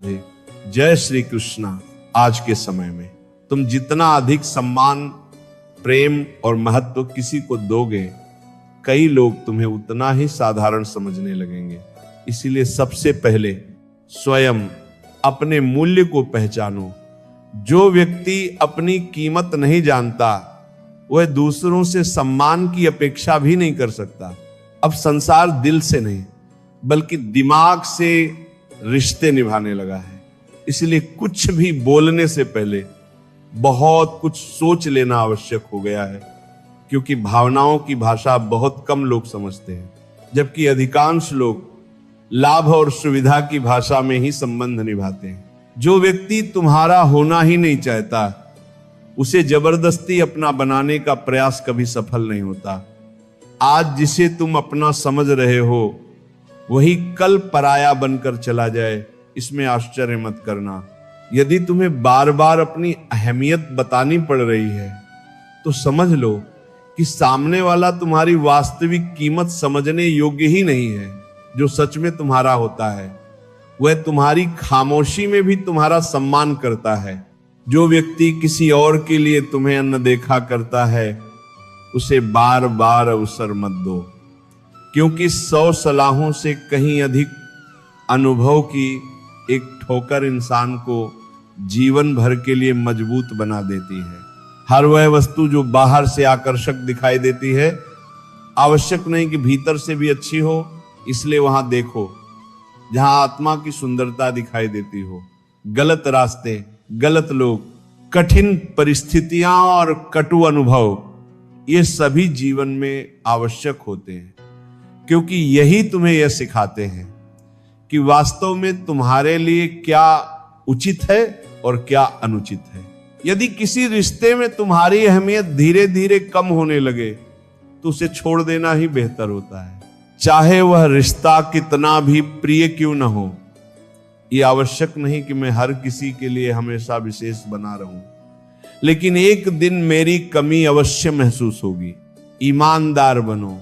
जय श्री कृष्णा। आज के समय में तुम जितना अधिक सम्मान, प्रेम और महत्व किसी को दोगे, कई लोग तुम्हें उतना ही साधारण समझने लगेंगे। इसीलिए सबसे पहले स्वयं अपने मूल्य को पहचानो। जो व्यक्ति अपनी कीमत नहीं जानता, वह दूसरों से सम्मान की अपेक्षा भी नहीं कर सकता। अब संसार दिल से नहीं बल्कि दिमाग से रिश्ते निभाने लगा है। इसलिए कुछ भी बोलने से पहले बहुत कुछ सोच लेना आवश्यक हो गया है, क्योंकि भावनाओं की भाषा बहुत कम लोग समझते हैं, जबकि अधिकांश लोग लाभ और सुविधा की भाषा में ही संबंध निभाते हैं। जो व्यक्ति तुम्हारा होना ही नहीं चाहता, उसे जबरदस्ती अपना बनाने का प्रयास कभी सफल नहीं होता। आज जिसे तुम अपना समझ रहे हो, वही कल पराया बनकर चला जाए, इसमें आश्चर्य मत करना। यदि तुम्हें बार बार अपनी अहमियत बतानी पड़ रही है, तो समझ लो कि सामने वाला तुम्हारी वास्तविक कीमत समझने योग्य ही नहीं है। जो सच में तुम्हारा होता है, वह तुम्हारी खामोशी में भी तुम्हारा सम्मान करता है। जो व्यक्ति किसी और के लिए तुम्हें अनदेखा करता है, उसे बार बार अवसर मत दो, क्योंकि 100 सलाहों से कहीं अधिक अनुभव की एक ठोकर इंसान को जीवन भर के लिए मजबूत बना देती है। हर वह वस्तु जो बाहर से आकर्षक दिखाई देती है, आवश्यक नहीं कि भीतर से भी अच्छी हो। इसलिए वहां देखो जहां आत्मा की सुंदरता दिखाई देती हो। गलत रास्ते, गलत लोग, कठिन परिस्थितियां और कटु अनुभव, ये सभी जीवन में आवश्यक होते हैं, क्योंकि यही तुम्हें यह सिखाते हैं कि वास्तव में तुम्हारे लिए क्या उचित है और क्या अनुचित है। यदि किसी रिश्ते में तुम्हारी अहमियत धीरे धीरे कम होने लगे, तो उसे छोड़ देना ही बेहतर होता है, चाहे वह रिश्ता कितना भी प्रिय क्यों न हो। यह आवश्यक नहीं कि मैं हर किसी के लिए हमेशा विशेष बना रहूं, लेकिन एक दिन मेरी कमी अवश्य महसूस होगी। ईमानदार बनो,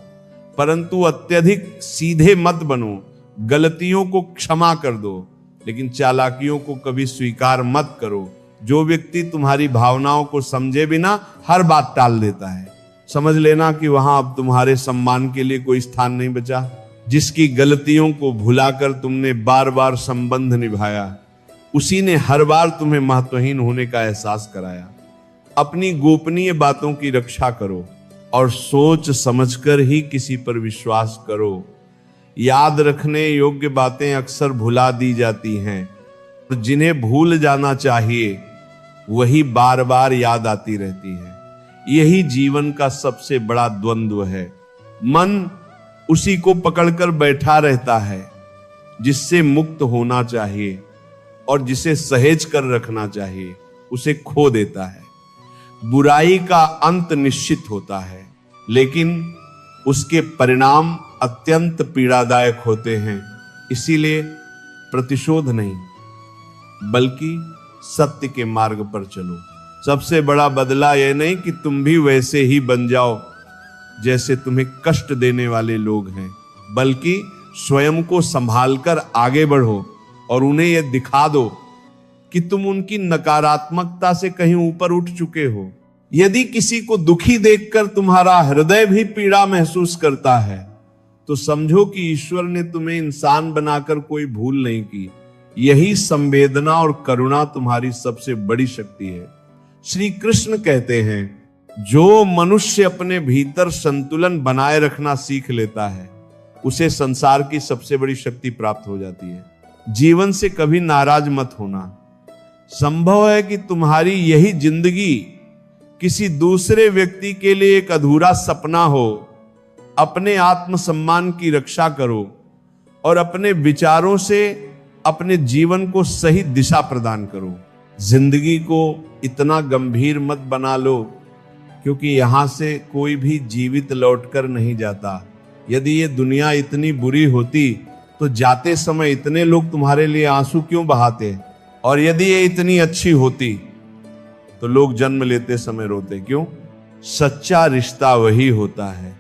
परंतु अत्यधिक सीधे मत बनो। गलतियों को क्षमा कर दो, लेकिन चालाकियों को कभी स्वीकार मत करो। जो व्यक्ति तुम्हारी भावनाओं को समझे बिना हर बात टाल देता है, समझ लेना कि वहां अब तुम्हारे सम्मान के लिए कोई स्थान नहीं बचा। जिसकी गलतियों को भुलाकर तुमने बार बार संबंध निभाया, उसी ने हर बार तुम्हें महत्वहीन होने का एहसास कराया। अपनी गोपनीय बातों की रक्षा करो और सोच समझकर ही किसी पर विश्वास करो। याद रखने योग्य बातें अक्सर भुला दी जाती हैं, जिन्हें भूल जाना चाहिए वही बार बार याद आती रहती है। यही जीवन का सबसे बड़ा द्वंद्व है। मन उसी को पकड़कर बैठा रहता है जिससे मुक्त होना चाहिए, और जिसे सहेज कर रखना चाहिए उसे खो देता है। बुराई का अंत निश्चित होता है, लेकिन उसके परिणाम अत्यंत पीड़ादायक होते हैं। इसीलिए प्रतिशोध नहीं, बल्कि सत्य के मार्ग पर चलो। सबसे बड़ा बदला यह नहीं कि तुम भी वैसे ही बन जाओ जैसे तुम्हें कष्ट देने वाले लोग हैं, बल्कि स्वयं को संभालकर आगे बढ़ो और उन्हें यह दिखा दो कि तुम उनकी नकारात्मकता से कहीं ऊपर उठ चुके हो। यदि किसी को दुखी देखकर तुम्हारा हृदय भी पीड़ा महसूस करता है, तो समझो कि ईश्वर ने तुम्हें इंसान बनाकर कोई भूल नहीं की। यही संवेदना और करुणा तुम्हारी सबसे बड़ी शक्ति है। श्री कृष्ण कहते हैं, जो मनुष्य अपने भीतर संतुलन बनाए रखना सीख लेता है, उसे संसार की सबसे बड़ी शक्ति प्राप्त हो जाती है। जीवन से कभी नाराज मत होना। संभव है कि तुम्हारी यही जिंदगी किसी दूसरे व्यक्ति के लिए एक अधूरा सपना हो। अपने आत्मसम्मान की रक्षा करो और अपने विचारों से अपने जीवन को सही दिशा प्रदान करो। जिंदगी को इतना गंभीर मत बना लो, क्योंकि यहां से कोई भी जीवित लौटकर नहीं जाता। यदि ये दुनिया इतनी बुरी होती, तो जाते समय इतने लोग तुम्हारे लिए आंसू क्यों बहाते? और यदि ये इतनी अच्छी होती, तो लोग जन्म लेते समय रोते क्यों? सच्चा रिश्ता वही होता है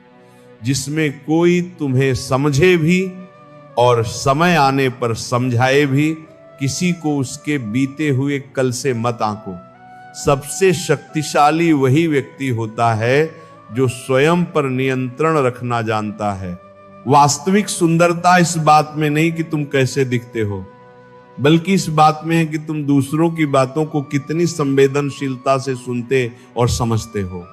जिसमें कोई तुम्हें समझे भी और समय आने पर समझाए भी किसी को उसके बीते हुए कल से मत आंको। सबसे शक्तिशाली वही व्यक्ति होता है जो स्वयं पर नियंत्रण रखना जानता है। वास्तविक सुंदरता इस बात में नहीं कि तुम कैसे दिखते हो, बल्कि इस बात में है कि तुम दूसरों की बातों को कितनी संवेदनशीलता से सुनते और समझते हो।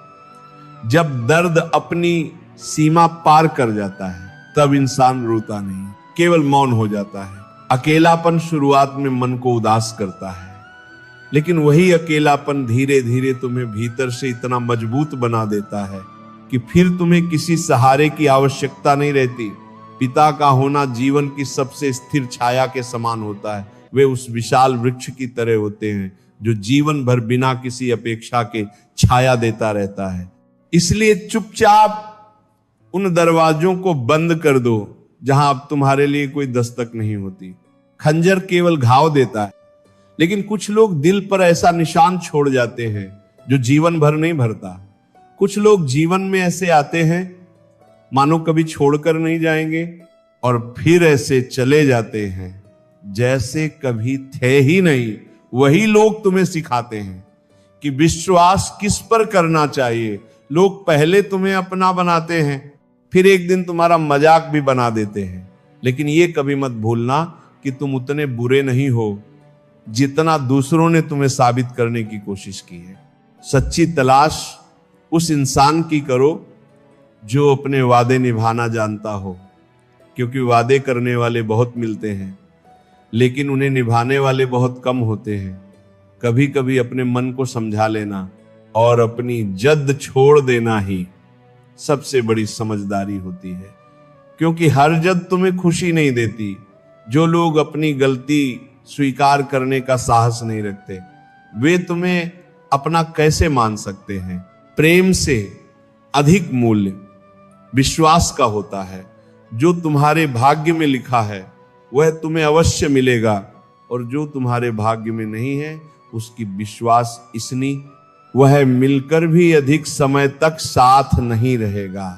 जब दर्द अपनी सीमा पार कर जाता है तब इंसान रोता नहीं, केवल मौन हो जाता है। अकेलापन शुरुआत में मन को उदास करता है, लेकिन वही अकेलापन धीरे धीरे तुम्हें भीतर से इतना मजबूत बना देता है कि फिर तुम्हें किसी सहारे की आवश्यकता नहीं रहती। पिता का होना जीवन की सबसे स्थिर छाया के समान होता है। वे उस विशाल वृक्ष की तरह होते हैं जो जीवन भर बिना किसी अपेक्षा के छाया देता रहता है। इसलिए चुपचाप उन दरवाजों को बंद कर दो जहां अब तुम्हारे लिए कोई दस्तक नहीं होती। खंजर केवल घाव देता है, लेकिन कुछ लोग दिल पर ऐसा निशान छोड़ जाते हैं जो जीवन भर नहीं भरता। कुछ लोग जीवन में ऐसे आते हैं मानो कभी छोड़कर नहीं जाएंगे, और फिर ऐसे चले जाते हैं जैसे कभी थे ही नहीं। वही लोग तुम्हें सिखाते हैं कि विश्वास किस पर करना चाहिए। लोग पहले तुम्हें अपना बनाते हैं, फिर एक दिन तुम्हारा मजाक भी बना देते हैं। लेकिन ये कभी मत भूलना कि तुम उतने बुरे नहीं हो जितना दूसरों ने तुम्हें साबित करने की कोशिश की है। सच्ची तलाश उस इंसान की करो जो अपने वादे निभाना जानता हो, क्योंकि वादे करने वाले बहुत मिलते हैं, लेकिन उन्हें निभाने वाले बहुत कम होते हैं। कभी कभी अपने मन को समझा लेना और अपनी जद छोड़ देना ही सबसे बड़ी समझदारी होती है, क्योंकि हर जद तुम्हें खुशी नहीं देती। जो लोग अपनी गलती स्वीकार करने का साहस नहीं रखते, वे तुम्हें अपना कैसे मान सकते हैं। प्रेम से अधिक मूल्य विश्वास का होता है। जो तुम्हारे भाग्य में लिखा है वह तुम्हें अवश्य मिलेगा, और जो तुम्हारे भाग्य में नहीं है उसकी विश्वास इसनी वह मिलकर भी अधिक समय तक साथ नहीं रहेगा।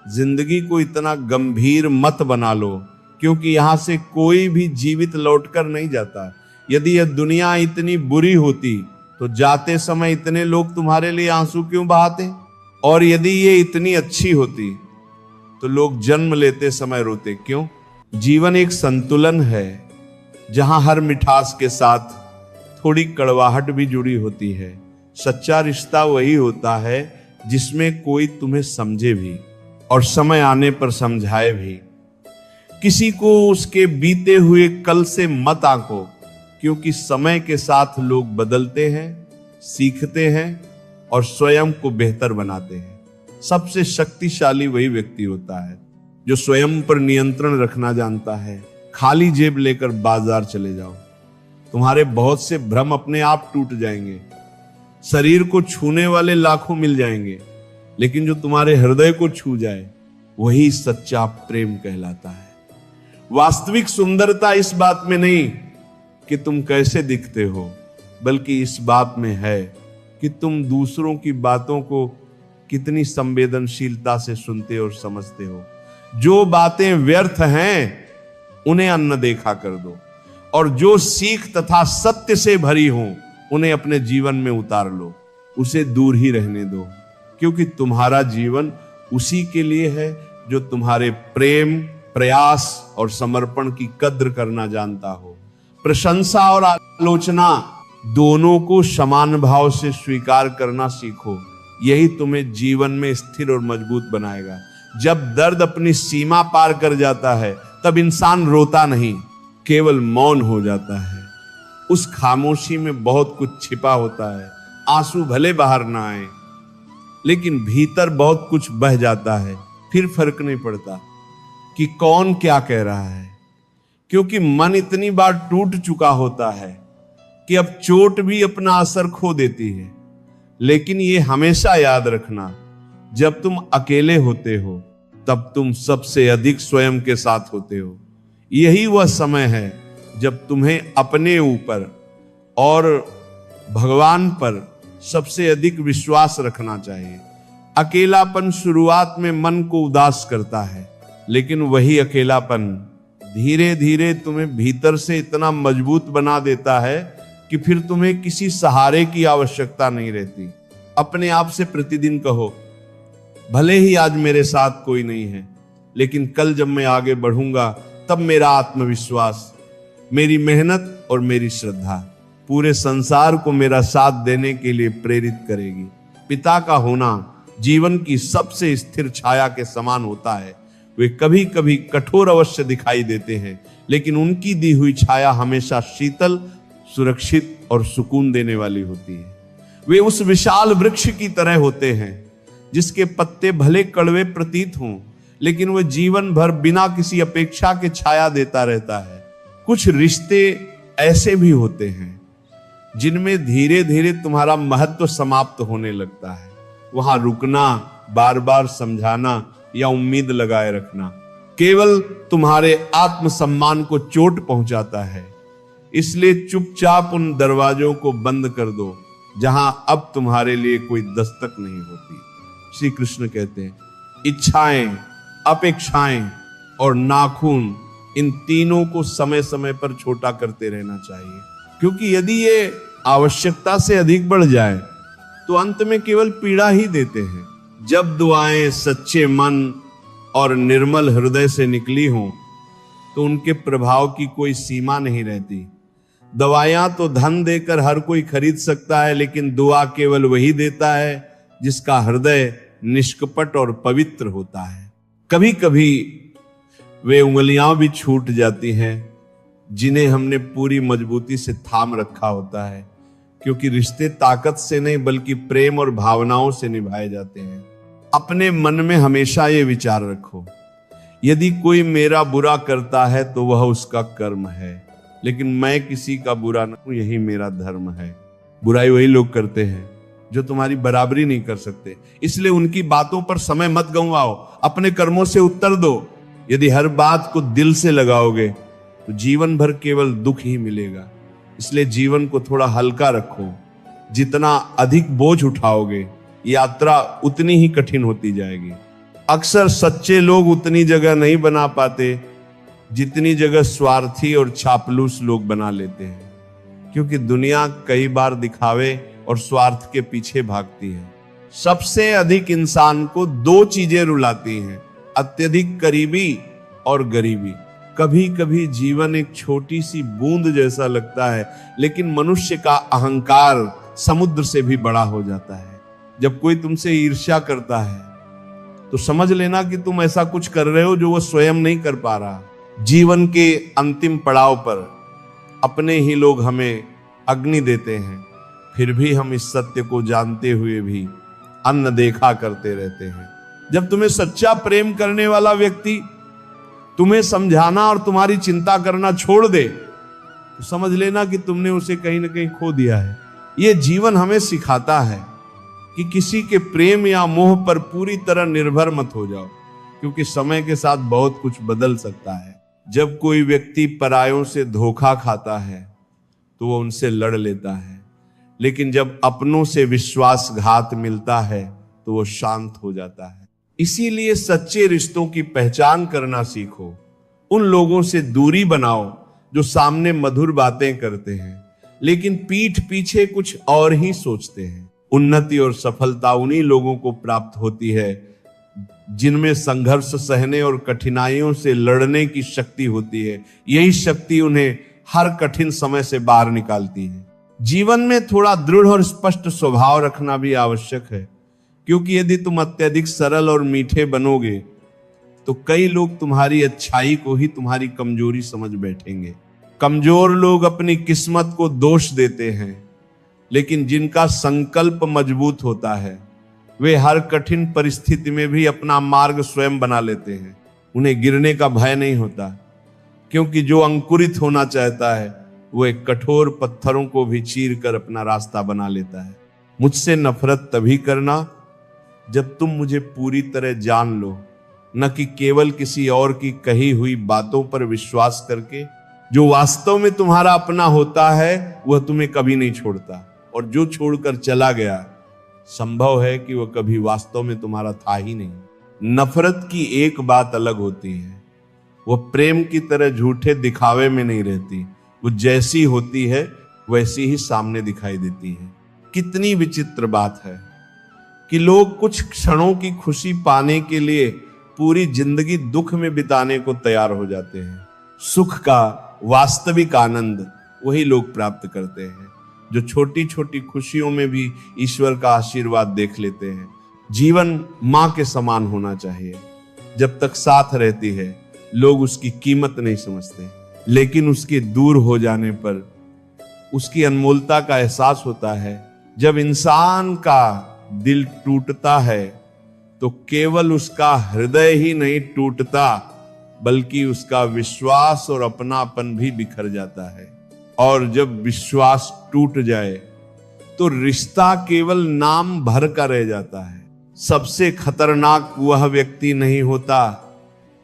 जिंदगी को इतना गंभीर मत बना लो, क्योंकि यहां से कोई भी जीवित लौटकर नहीं जाता। यदि यह दुनिया इतनी बुरी होती तो जाते समय इतने लोग तुम्हारे लिए आंसू क्यों बहाते? और यदि ये इतनी अच्छी होती तो लोग जन्म लेते समय रोते क्यों? जीवन एक संतुलन है जहां हर मिठास के साथ थोड़ी कड़वाहट भी जुड़ी होती है। सच्चा रिश्ता वही होता है जिसमें कोई तुम्हें समझे भी और समय आने पर समझाए भी। किसी को उसके बीते हुए कल से मत आंको, क्योंकि समय के साथ लोग बदलते हैं, सीखते हैं और स्वयं को बेहतर बनाते हैं। सबसे शक्तिशाली वही व्यक्ति होता है जो स्वयं पर नियंत्रण रखना जानता है। खाली जेब लेकर बाजार चले जाओ, तुम्हारे बहुत से भ्रम अपने आप टूट जाएंगे। शरीर को छूने वाले लाखों मिल जाएंगे, लेकिन जो तुम्हारे हृदय को छू जाए वही सच्चा प्रेम कहलाता है। वास्तविक सुंदरता इस बात में नहीं कि तुम कैसे दिखते हो, बल्कि इस बात में है कि तुम दूसरों की बातों को कितनी संवेदनशीलता से सुनते और समझते हो। जो बातें व्यर्थ हैं उन्हें अनदेखा कर दो, और जो सीख तथा सत्य से भरी हों उन्हें अपने जीवन में उतार लो। उसे दूर ही रहने दो, क्योंकि तुम्हारा जीवन उसी के लिए है जो तुम्हारे प्रेम, प्रयास और समर्पण की कद्र करना जानता हो। प्रशंसा और आलोचना दोनों को समान भाव से स्वीकार करना सीखो। यही तुम्हें जीवन में स्थिर और मजबूत बनाएगा। जब दर्द अपनी सीमा पार कर जाता है तब इंसान रोता नहीं, केवल मौन हो जाता है। उस खामोशी में बहुत कुछ छिपा होता है। आंसू भले बाहर ना आए, लेकिन भीतर बहुत कुछ बह जाता है। फिर फर्क नहीं पड़ता कि कौन क्या कह रहा है, क्योंकि मन इतनी बार टूट चुका होता है कि अब चोट भी अपना असर खो देती है। लेकिन ये हमेशा याद रखना, जब तुम अकेले होते हो तब तुम सबसे अधिक स्वयं के साथ होते हो। यही वह समय है जब तुम्हें अपने ऊपर और भगवान पर सबसे अधिक विश्वास रखना चाहिए। अकेलापन शुरुआत में मन को उदास करता है, लेकिन वही अकेलापन धीरे धीरे तुम्हें भीतर से इतना मजबूत बना देता है कि फिर तुम्हें किसी सहारे की आवश्यकता नहीं रहती। अपने आप से प्रतिदिन कहो, भले ही आज मेरे साथ कोई नहीं है, लेकिन कल जब मैं आगे बढ़ूंगा तब मेरा आत्मविश्वास, मेरी मेहनत और मेरी श्रद्धा पूरे संसार को मेरा साथ देने के लिए प्रेरित करेगी। पिता का होना जीवन की सबसे स्थिर छाया के समान होता है। वे कभी कभी कठोर अवश्य दिखाई देते हैं, लेकिन उनकी दी हुई छाया हमेशा शीतल, सुरक्षित और सुकून देने वाली होती है। वे उस विशाल वृक्ष की तरह होते हैं जिसके पत्ते भले कड़वे प्रतीत हों, लेकिन वह जीवन भर बिना किसी अपेक्षा के छाया देता रहता है। कुछ रिश्ते ऐसे भी होते हैं जिनमें धीरे धीरे तुम्हारा महत्व समाप्त होने लगता है। वहां रुकना, बार बार समझाना या उम्मीद लगाए रखना केवल तुम्हारे आत्मसम्मान को चोट पहुंचाता है। इसलिए चुपचाप उन दरवाजों को बंद कर दो जहां अब तुम्हारे लिए कोई दस्तक नहीं होती। श्री कृष्ण कहते हैं, इच्छाएं, अपेक्षाएं और नाखून, इन तीनों को समय समय पर छोटा करते रहना चाहिए, क्योंकि यदि ये आवश्यकता से अधिक बढ़ जाए तो अंत में केवल पीड़ा ही देते हैं। जब दुआएं सच्चे मन और निर्मल हृदय से निकली हों तो उनके प्रभाव की कोई सीमा नहीं रहती। दवाइयां तो धन देकर हर कोई खरीद सकता है, लेकिन दुआ केवल वही देता है जिसका हृदय निष्कपट और पवित्र होता है। कभी कभी वे उंगलियां भी छूट जाती हैं जिन्हें हमने पूरी मजबूती से थाम रखा होता है, क्योंकि रिश्ते ताकत से नहीं बल्कि प्रेम और भावनाओं से निभाए जाते हैं। अपने मन में हमेशा ये विचार रखो, यदि कोई मेरा बुरा करता है तो वह उसका कर्म है, लेकिन मैं किसी का बुरा न हूं, यही मेरा धर्म है। बुराई वही लोग करते हैं जो तुम्हारी बराबरी नहीं कर सकते, इसलिए उनकी बातों पर समय मत गंवाओ, अपने कर्मों से उत्तर दो। यदि हर बात को दिल से लगाओगे तो जीवन भर केवल दुख ही मिलेगा। इसलिए जीवन को थोड़ा हल्का रखो। जितना अधिक बोझ उठाओगे यात्रा उतनी ही कठिन होती जाएगी। अक्सर सच्चे लोग उतनी जगह नहीं बना पाते जितनी जगह स्वार्थी और चापलूस लोग बना लेते हैं, क्योंकि दुनिया कई बार दिखावे और स्वार्थ के पीछे भागती है। सबसे अधिक इंसान को दो चीजें रुलाती हैं, अत्यधिक करीबी और गरीबी। कभी कभी जीवन एक छोटी सी बूंद जैसा लगता है, लेकिन मनुष्य का अहंकार समुद्र से भी बड़ा हो जाता है। जब कोई तुमसे ईर्ष्या करता है तो समझ लेना कि तुम ऐसा कुछ कर रहे हो जो वो स्वयं नहीं कर पा रहा। जीवन के अंतिम पड़ाव पर अपने ही लोग हमें अग्नि देते हैं, फिर भी हम इस सत्य को जानते हुए भी अनदेखा करते रहते हैं। जब तुम्हें सच्चा प्रेम करने वाला व्यक्ति तुम्हें समझाना और तुम्हारी चिंता करना छोड़ दे तो समझ लेना कि तुमने उसे कहीं ना कहीं खो दिया है। यह जीवन हमें सिखाता है कि किसी के प्रेम या मोह पर पूरी तरह निर्भर मत हो जाओ, क्योंकि समय के साथ बहुत कुछ बदल सकता है। जब कोई व्यक्ति परायों से धोखा खाता है तो वो उनसे लड़ लेता है, लेकिन जब अपनों से विश्वासघात मिलता है तो वो शांत हो जाता है। इसीलिए सच्चे रिश्तों की पहचान करना सीखो। उन लोगों से दूरी बनाओ जो सामने मधुर बातें करते हैं लेकिन पीठ पीछे कुछ और ही सोचते हैं। उन्नति और सफलता उन्हीं लोगों को प्राप्त होती है जिनमें संघर्ष सहने और कठिनाइयों से लड़ने की शक्ति होती है। यही शक्ति उन्हें हर कठिन समय से बाहर निकालती है। जीवन में थोड़ा दृढ़ और स्पष्ट स्वभाव रखना भी आवश्यक है, क्योंकि यदि तुम अत्यधिक सरल और मीठे बनोगे तो कई लोग तुम्हारी अच्छाई को ही तुम्हारी कमजोरी समझ बैठेंगे। कमजोर लोग अपनी किस्मत को दोष देते हैं, लेकिन जिनका संकल्प मजबूत होता है वे हर कठिन परिस्थिति में भी अपना मार्ग स्वयं बना लेते हैं। उन्हें गिरने का भय नहीं होता, क्योंकि जो अंकुरित होना चाहता है वो एक कठोर पत्थरों को भी चीर कर अपना रास्ता बना लेता है। मुझसे नफरत तभी करना जब तुम मुझे पूरी तरह जान लो, न कि केवल किसी और की कही हुई बातों पर विश्वास करके। जो वास्तव में तुम्हारा अपना होता है वह तुम्हें कभी नहीं छोड़ता, और जो छोड़कर चला गया संभव है कि वह कभी वास्तव में तुम्हारा था ही नहीं। नफरत की एक बात अलग होती है, वह प्रेम की तरह झूठे दिखावे में नहीं रहती। वो जैसी होती है वैसी ही सामने दिखाई देती है। कितनी विचित्र बात है कि लोग कुछ क्षणों की खुशी पाने के लिए पूरी जिंदगी दुख में बिताने को तैयार हो जाते हैं। सुख का वास्तविक आनंद वही लोग प्राप्त करते हैं जो छोटी छोटी खुशियों में भी ईश्वर का आशीर्वाद देख लेते हैं। जीवन मां के समान होना चाहिए। जब तक साथ रहती है लोग उसकी कीमत नहीं समझते, लेकिन उसके दूर हो जाने पर उसकी अनमोलता का एहसास होता है। जब इंसान का दिल टूटता है तो केवल उसका हृदय ही नहीं टूटता, बल्कि उसका विश्वास और अपनापन भी बिखर जाता है। और जब विश्वास टूट जाए तो रिश्ता केवल नाम भर का रह जाता है। सबसे खतरनाक वह व्यक्ति नहीं होता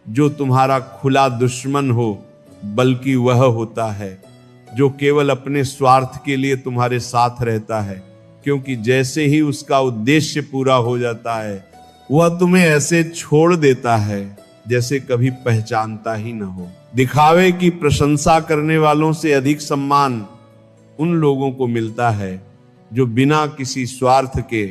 जो तुम्हारा खुला दुश्मन हो, बल्कि वह होता है जो केवल अपने स्वार्थ के लिए तुम्हारे साथ रहता है, क्योंकि जैसे ही उसका उद्देश्य पूरा हो जाता है वह तुम्हें ऐसे छोड़ देता है जैसे कभी पहचानता ही न हो। दिखावे की प्रशंसा करने वालों से अधिक सम्मान उन लोगों को मिलता है जो बिना किसी स्वार्थ के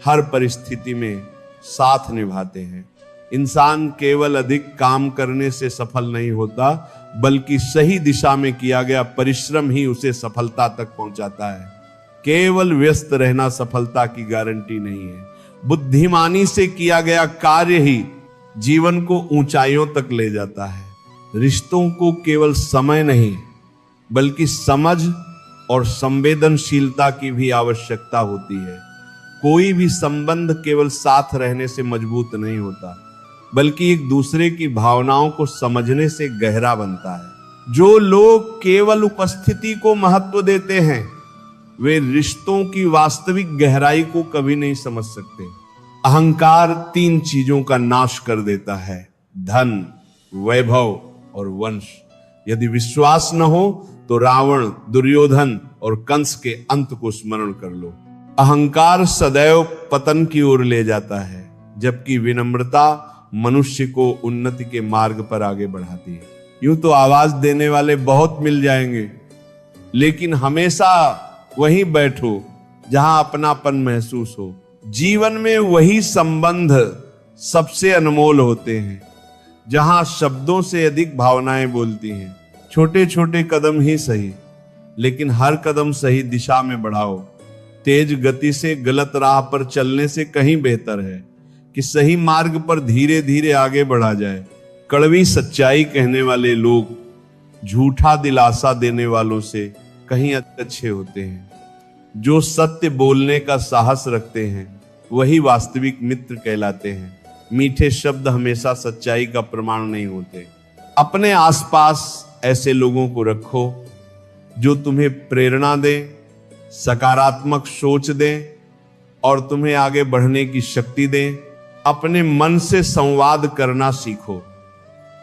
हर परिस्थिति में साथ निभाते हैं। इंसान केवल अधिक काम करने से सफल नहीं होता, बल्कि सही दिशा में किया गया परिश्रम ही उसे सफलता तक पहुंचाता है। केवल व्यस्त रहना सफलता की गारंटी नहीं है। बुद्धिमानी से किया गया कार्य ही जीवन को ऊंचाइयों तक ले जाता है। रिश्तों को केवल समय नहीं, बल्कि समझ और संवेदनशीलता की भी आवश्यकता होती है। कोई भी संबंध केवल साथ रहने से मजबूत नहीं होता, बल्कि एक दूसरे की भावनाओं को समझने से गहरा बनता है। जो लोग केवल उपस्थिति को महत्व देते हैं वे रिश्तों की वास्तविक गहराई को कभी नहीं समझ सकते। अहंकार 3 चीजों का नाश कर देता है: धन, वैभव और वंश। यदि विश्वास न हो तो रावण, दुर्योधन और कंस के अंत को स्मरण कर लो। अहंकार सदैव पतन की ओर ले जाता है, जबकि विनम्रता मनुष्य को उन्नति के मार्ग पर आगे बढ़ाती है। यूं तो आवाज देने वाले बहुत मिल जाएंगे, लेकिन हमेशा वहीं बैठो जहां अपनापन महसूस हो। जीवन में वही संबंध सबसे अनमोल होते हैं जहां शब्दों से अधिक भावनाएं बोलती हैं। छोटे छोटे कदम ही सही, लेकिन हर कदम सही दिशा में बढ़ाओ। तेज गति से गलत राह पर चलने से कहीं बेहतर है कि सही मार्ग पर धीरे धीरे आगे बढ़ा जाए। कड़वी सच्चाई कहने वाले लोग झूठा दिलासा देने वालों से कहीं अच्छे होते हैं। जो सत्य बोलने का साहस रखते हैं वही वास्तविक मित्र कहलाते हैं। मीठे शब्द हमेशा सच्चाई का प्रमाण नहीं होते। अपने आसपास ऐसे लोगों को रखो जो तुम्हें प्रेरणा दें, सकारात्मक सोच दें और तुम्हें आगे बढ़ने की शक्ति दें। अपने मन से संवाद करना सीखो,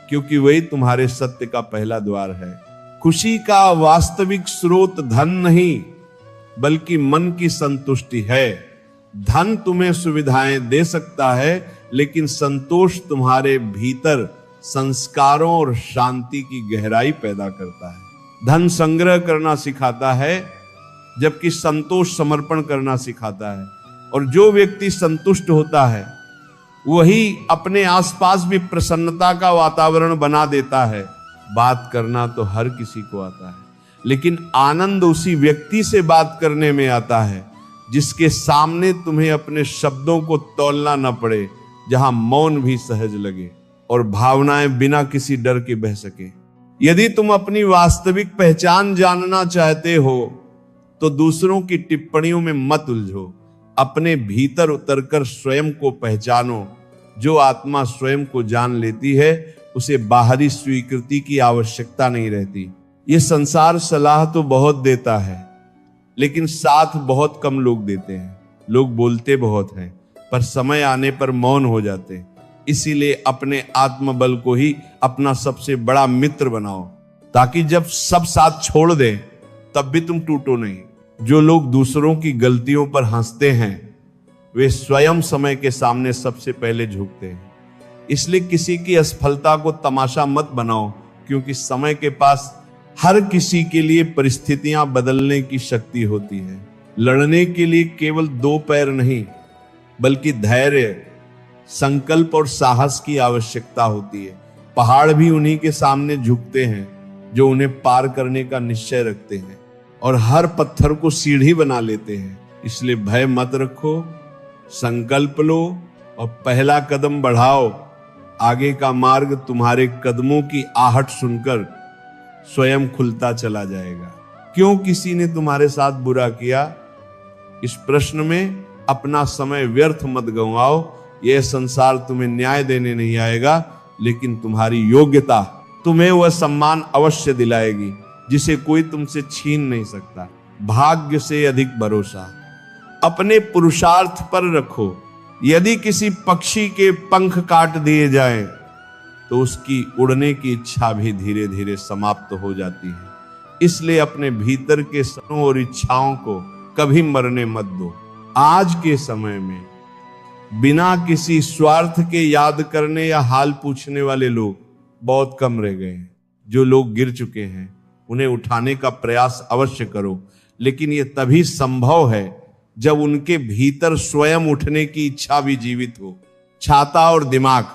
क्योंकि वही तुम्हारे सत्य का पहला द्वार है। खुशी का वास्तविक स्रोत धन नहीं, बल्कि मन की संतुष्टि है। धन तुम्हें सुविधाएं दे सकता है, लेकिन संतोष तुम्हारे भीतर संस्कारों और शांति की गहराई पैदा करता है। धन संग्रह करना सिखाता है, जबकि संतोष समर्पण करना सिखाता है। और जो व्यक्ति संतुष्ट होता है वही अपने आसपास भी प्रसन्नता का वातावरण बना देता है। बात करना तो हर किसी को आता है, लेकिन आनंद उसी व्यक्ति से बात करने में आता है जिसके सामने तुम्हें अपने शब्दों को तौलना न पड़े, जहां मौन भी सहज लगे और भावनाएं बिना किसी डर के बह सके। यदि तुम अपनी वास्तविक पहचान जानना चाहते हो तो दूसरों की टिप्पणियों में मत उलझो। अपने भीतर उतरकर स्वयं को पहचानो। जो आत्मा स्वयं को जान लेती है उसे बाहरी स्वीकृति की आवश्यकता नहीं रहती। ये संसार सलाह तो बहुत देता है, लेकिन साथ बहुत कम लोग देते हैं। लोग बोलते बहुत हैं, पर समय आने पर मौन हो जाते हैं। इसीलिए अपने आत्मबल को ही अपना सबसे बड़ा मित्र बनाओ, ताकि जब सब साथ छोड़ दें तब भी तुम टूटो नहीं। जो लोग दूसरों की गलतियों पर हंसते हैं वे स्वयं समय के सामने सबसे पहले झुकते हैं। इसलिए किसी की असफलता को तमाशा मत बनाओ, क्योंकि समय के पास हर किसी के लिए परिस्थितियां बदलने की शक्ति होती है। लड़ने के लिए केवल 2 पैर नहीं, बल्कि धैर्य, संकल्प और साहस की आवश्यकता होती है। पहाड़ भी उन्हीं के सामने झुकते हैं जो उन्हें पार करने का निश्चय रखते हैं, और हर पत्थर को सीढ़ी बना लेते हैं। इसलिए भय मत रखो, संकल्प लो और पहला कदम बढ़ाओ। आगे का मार्ग तुम्हारे कदमों की आहट सुनकर स्वयं खुलता चला जाएगा। क्यों किसी ने तुम्हारे साथ बुरा किया, इस प्रश्न में अपना समय व्यर्थ मत गंवाओ। यह संसार तुम्हें न्याय देने नहीं आएगा, लेकिन तुम्हारी योग्यता तुम्हें वह सम्मान अवश्य दिलाएगी जिसे कोई तुमसे छीन नहीं सकता। भाग्य से अधिक भरोसा अपने पुरुषार्थ पर रखो। यदि किसी पक्षी के पंख काट दिए जाएं, तो उसकी उड़ने की इच्छा भी धीरे धीरे समाप्त हो जाती है। इसलिए अपने भीतर के सपनों और इच्छाओं को कभी मरने मत दो। आज के समय में बिना किसी स्वार्थ के याद करने या हाल पूछने वाले लोग बहुत कम रह गए हैं। जो लोग गिर चुके हैं उन्हें उठाने का प्रयास अवश्य करो, लेकिन यह तभी संभव है जब उनके भीतर स्वयं उठने की इच्छा भी जीवित हो। छाता और दिमाग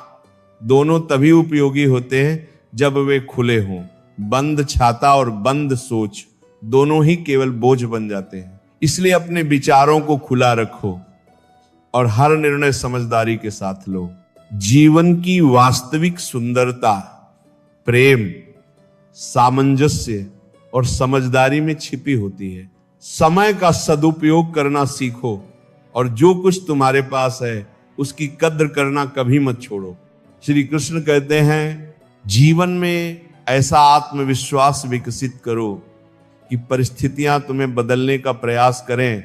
दोनों तभी उपयोगी होते हैं जब वे खुले हों। बंद छाता और बंद सोच दोनों ही केवल बोझ बन जाते हैं। इसलिए अपने विचारों को खुला रखो और हर निर्णय समझदारी के साथ लो। जीवन की वास्तविक सुंदरता प्रेम, सामंजस्य और समझदारी में छिपी होती है। समय का सदुपयोग करना सीखो और जो कुछ तुम्हारे पास है उसकी कद्र करना कभी मत छोड़ो। श्री कृष्ण कहते हैं, जीवन में ऐसा आत्मविश्वास विकसित करो कि परिस्थितियां तुम्हें बदलने का प्रयास करें,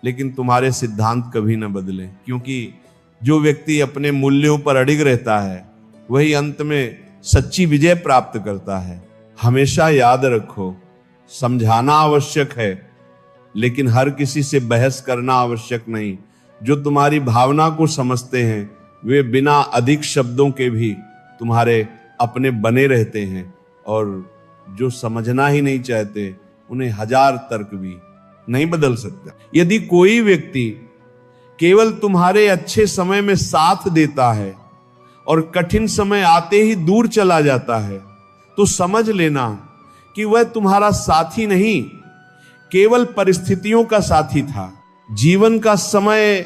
लेकिन तुम्हारे सिद्धांत कभी न बदलें। क्योंकि जो व्यक्ति अपने मूल्यों पर अडिग रहता है वही अंत में सच्ची विजय प्राप्त करता है। हमेशा याद रखो, समझाना आवश्यक है, लेकिन हर किसी से बहस करना आवश्यक नहीं। जो तुम्हारी भावना को समझते हैं वे बिना अधिक शब्दों के भी तुम्हारे अपने बने रहते हैं, और जो समझना ही नहीं चाहते उन्हें 1000 तर्क भी नहीं बदल सकता। यदि कोई व्यक्ति केवल तुम्हारे अच्छे समय में साथ देता है और कठिन समय आते ही दूर चला जाता है, तो समझ लेना कि वह तुम्हारा साथी नहीं, केवल परिस्थितियों का साथी था। जीवन का समय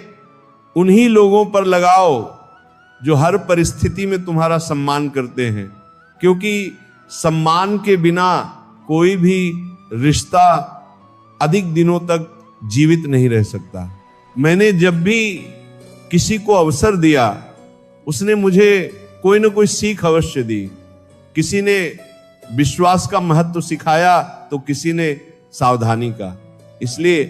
उन्हीं लोगों पर लगाओ जो हर परिस्थिति में तुम्हारा सम्मान करते हैं, क्योंकि सम्मान के बिना कोई भी रिश्ता अधिक दिनों तक जीवित नहीं रह सकता। मैंने जब भी किसी को अवसर दिया उसने मुझे कोई ना कोई सीख अवश्य दी। किसी ने विश्वास का महत्व सिखाया तो किसी ने सावधानी का। इसलिए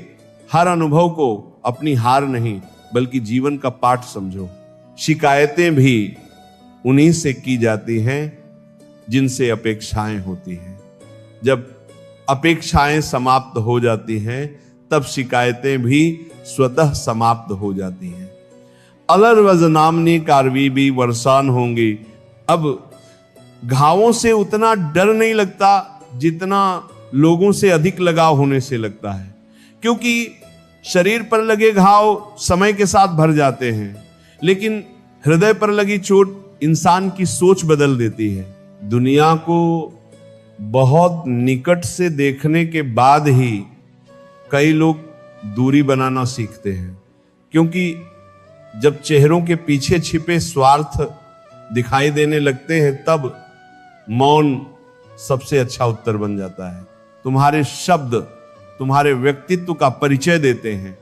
हर अनुभव को अपनी हार नहीं बल्कि जीवन का पाठ समझो। शिकायतें भी उन्हीं से की जाती हैं जिनसे अपेक्षाएं होती हैं। जब अपेक्षाएं समाप्त हो जाती हैं तब शिकायतें भी स्वतः समाप्त हो जाती हैं। अलर वज नामनी कारवी भी वर्षान होंगी। अब घावों से उतना डर नहीं लगता जितना लोगों से अधिक लगाव होने से लगता है, क्योंकि शरीर पर लगे घाव समय के साथ भर जाते हैं, लेकिन हृदय पर लगी चोट इंसान की सोच बदल देती है। दुनिया को बहुत निकट से देखने के बाद ही कई लोग दूरी बनाना सीखते हैं, क्योंकि जब चेहरों के पीछे छिपे स्वार्थ दिखाई देने लगते हैं तब मौन सबसे अच्छा उत्तर बन जाता है। तुम्हारे शब्द तुम्हारे व्यक्तित्व का परिचय देते हैं,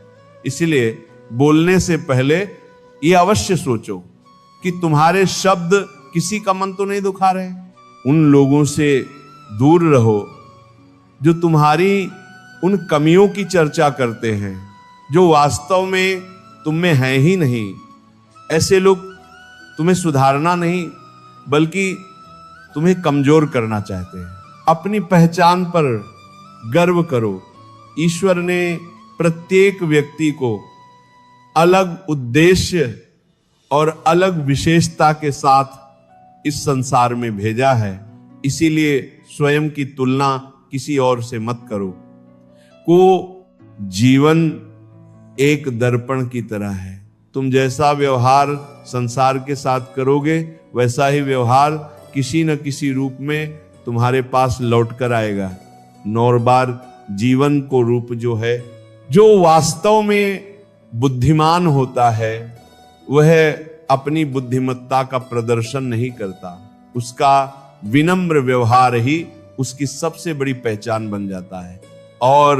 इसलिए बोलने से पहले यह अवश्य सोचो कि तुम्हारे शब्द किसी का मन तो नहीं दुखा रहे। उन लोगों से दूर रहो जो तुम्हारी उन कमियों की चर्चा करते हैं जो वास्तव में तुम में है ही नहीं। ऐसे लोग तुम्हें सुधारना नहीं बल्कि तुम्हें कमजोर करना चाहते हैं। अपनी पहचान पर गर्व करो। ईश्वर ने प्रत्येक व्यक्ति को अलग उद्देश्य और अलग विशेषता के साथ इस संसार में भेजा है। इसीलिए स्वयं की तुलना किसी और से मत करो। को जीवन एक दर्पण की तरह है। तुम जैसा व्यवहार संसार के साथ करोगे वैसा ही व्यवहार किसी न किसी रूप में तुम्हारे पास लौट कर आएगा। 9 बार जीवन को रूप जो है, जो वास्तव में बुद्धिमान होता है वह अपनी बुद्धिमत्ता का प्रदर्शन नहीं करता। उसका विनम्र व्यवहार ही उसकी सबसे बड़ी पहचान बन जाता है। और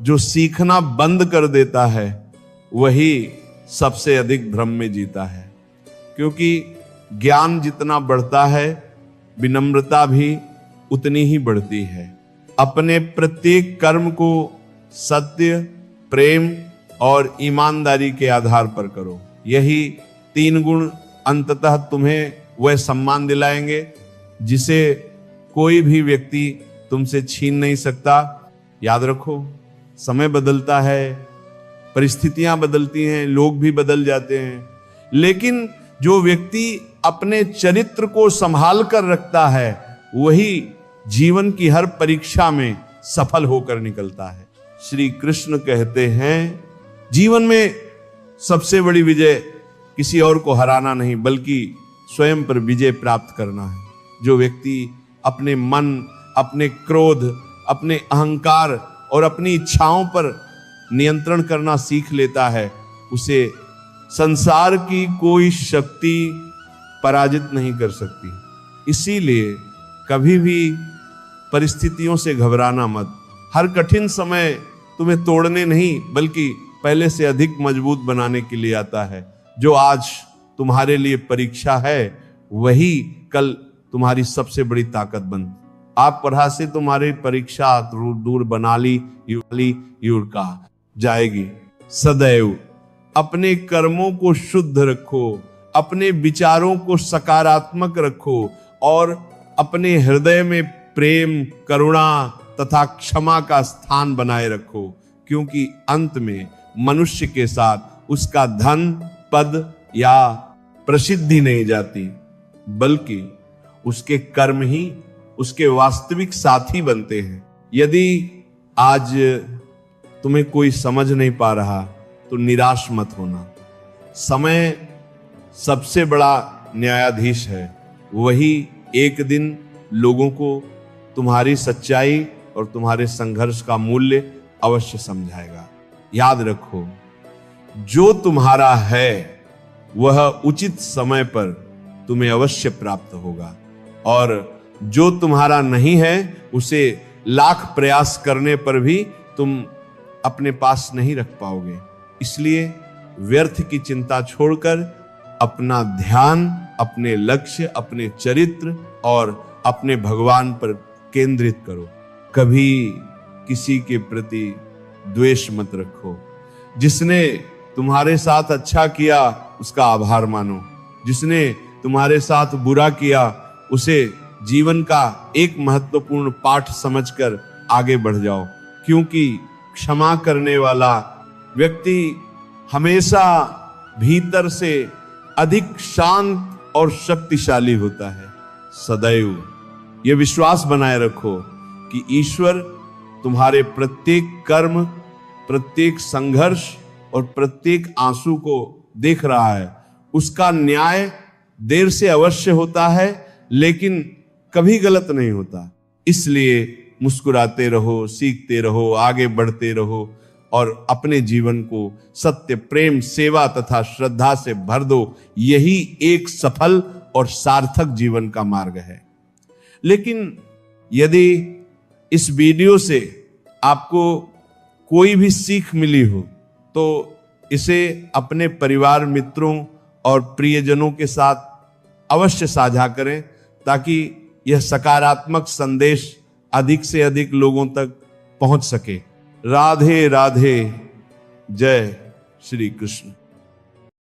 जो सीखना बंद कर देता है वही सबसे अधिक भ्रम में जीता है। क्योंकि ज्ञान जितना बढ़ता है विनम्रता भी उतनी ही बढ़ती है। अपने प्रत्येक कर्म को सत्य, प्रेम और ईमानदारी के आधार पर करो। यही 3 गुण अंततः तुम्हें वह सम्मान दिलाएंगे जिसे कोई भी व्यक्ति तुमसे छीन नहीं सकता। याद रखो, समय बदलता है, परिस्थितियां बदलती हैं, लोग भी बदल जाते हैं, लेकिन जो व्यक्ति अपने चरित्र को संभाल कर रखता है वही जीवन की हर परीक्षा में सफल होकर निकलता है। श्री कृष्ण कहते हैं जीवन में सबसे बड़ी विजय किसी और को हराना नहीं बल्कि स्वयं पर विजय प्राप्त करना है। जो व्यक्ति अपने मन, अपने क्रोध, अपने अहंकार और अपनी इच्छाओं पर नियंत्रण करना सीख लेता है उसे संसार की कोई शक्ति पराजित नहीं कर सकती। इसीलिए कभी भी परिस्थितियों से घबराना मत। हर कठिन समय तुम्हें तोड़ने नहीं बल्कि पहले से अधिक मजबूत बनाने के लिए आता है। जो आज तुम्हारे लिए परीक्षा है वही कल तुम्हारी सबसे बड़ी ताकत बन। आप पढ़ा से तुम्हारी परीक्षा दूर बना ली युरका जाएगी। सदैव अपने कर्मों को शुद्ध रखो, अपने विचारों को सकारात्मक रखो और अपने हृदय में प्रेम, करुणा तथा क्षमा का स्थान बनाए रखो। क्योंकि अंत में मनुष्य के साथ उसका धन, पद या प्रसिद्धि नहीं जाती बल्कि उसके कर्म ही उसके वास्तविक साथी बनते हैं। यदि आज तुम्हें कोई समझ नहीं पा रहा तो निराश मत होना। समय सबसे बड़ा न्यायाधीश है। वही एक दिन लोगों को तुम्हारी सच्चाई और तुम्हारे संघर्ष का मूल्य अवश्य समझाएगा। याद रखो, जो तुम्हारा है वह उचित समय पर तुम्हें अवश्य प्राप्त होगा और जो तुम्हारा नहीं है उसे लाख प्रयास करने पर भी तुम अपने पास नहीं रख पाओगे। इसलिए व्यर्थ की चिंता छोड़कर अपना ध्यान अपने लक्ष्य, अपने चरित्र और अपने भगवान पर केंद्रित करो। कभी किसी के प्रति द्वेष मत रखो। जिसने तुम्हारे साथ अच्छा किया उसका आभार मानो। जिसने तुम्हारे साथ बुरा किया उसे जीवन का एक महत्वपूर्ण पाठ समझकर आगे बढ़ जाओ। क्योंकि क्षमा करने वाला व्यक्ति हमेशा भीतर से अधिक शांत और शक्तिशाली होता है। सदैव यह विश्वास बनाए रखो कि ईश्वर तुम्हारे प्रत्येक कर्म, प्रत्येक संघर्ष और प्रत्येक आंसू को देख रहा है। उसका न्याय देर से अवश्य होता है लेकिन कभी गलत नहीं होता। इसलिए मुस्कुराते रहो, सीखते रहो, आगे बढ़ते रहो और अपने जीवन को सत्य, प्रेम, सेवा तथा श्रद्धा से भर दो। यही एक सफल और सार्थक जीवन का मार्ग है। लेकिन यदि इस वीडियो से आपको कोई भी सीख मिली हो तो इसे अपने परिवार, मित्रों और प्रियजनों के साथ अवश्य साझा करें ताकि यह सकारात्मक संदेश अधिक से अधिक लोगों तक पहुंच सके। राधे राधे। जय श्री कृष्ण।